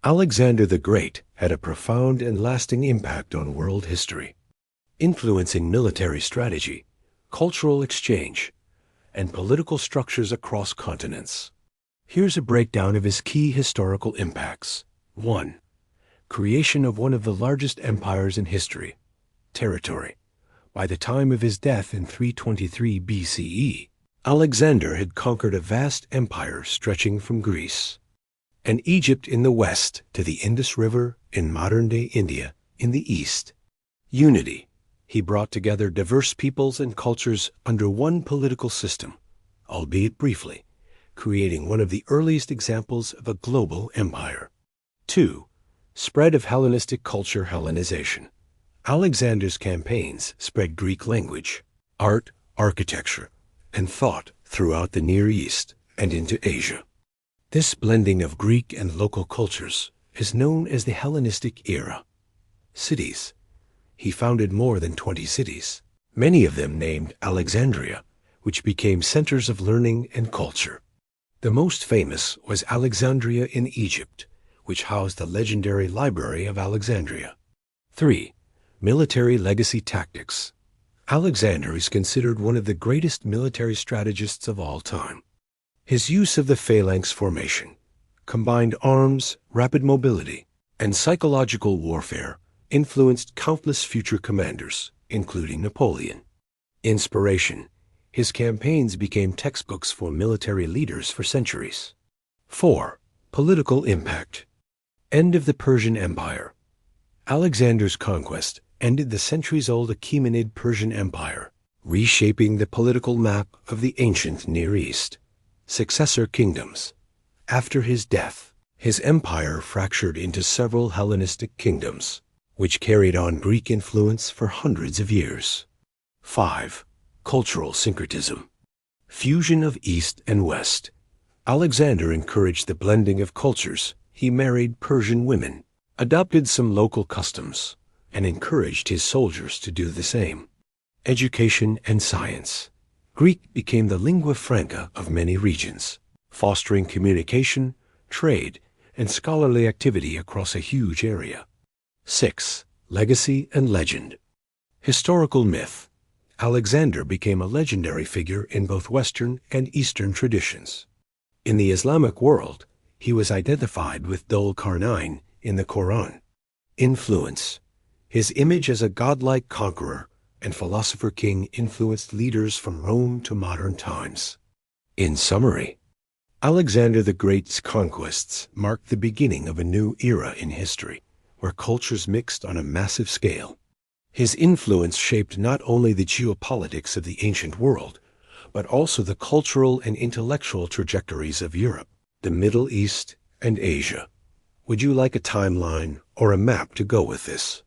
Alexander the Great had a profound and lasting impact on world history, influencing military strategy, cultural exchange, and political structures across continents. Here's a breakdown of his key historical impacts. 1. Creation of one of the largest empires in history. Territory. By the time of his death in 323 BCE, Alexander had conquered a vast empire stretching from Greece and Egypt in the west to the Indus River in modern-day India in the east. Unity. He brought together diverse peoples and cultures under one political system, albeit briefly, creating one of the earliest examples of a global empire. 2. Spread of Hellenistic culture. Hellenization. Alexander's campaigns spread Greek language, art, architecture, and thought throughout the Near East and into Asia. This blending of Greek and local cultures is known as the Hellenistic era. Cities. He founded more than 20 cities, many of them named Alexandria, which became centers of learning and culture. The most famous was Alexandria in Egypt, which housed the legendary Library of Alexandria. 3. Military legacy tactics. Alexander is considered one of the greatest military strategists of all time. His use of the phalanx formation, combined arms, rapid mobility, and psychological warfare influenced countless future commanders, including Napoleon. Inspiration. His campaigns became textbooks for military leaders for centuries. 4. Political impact. End of the Persian Empire. Alexander's conquest ended the centuries-old Achaemenid Persian Empire, reshaping the political map of the ancient Near East. Successor kingdoms. After his death, his empire fractured into several Hellenistic kingdoms, which carried on Greek influence for hundreds of years. 5. Cultural syncretism. Fusion of East and West. Alexander encouraged the blending of cultures. He married Persian women, adopted some local customs, and encouraged his soldiers to do the same. Education and science. Greek became the lingua franca of many regions, fostering communication, trade, and scholarly activity across a huge area. 6. Legacy and legend. Historical myth. Alexander became a legendary figure in both Western and Eastern traditions. In the Islamic world, he was identified with Dhul Qarnayn in the Quran. Influence. His image as a godlike conqueror and philosopher king influenced leaders from Rome to modern times. In summary, Alexander the Great's conquests marked the beginning of a new era in history, where cultures mixed on a massive scale. His influence shaped not only the geopolitics of the ancient world, but also the cultural and intellectual trajectories of Europe, the Middle East, and Asia. Would you like a timeline or a map to go with this?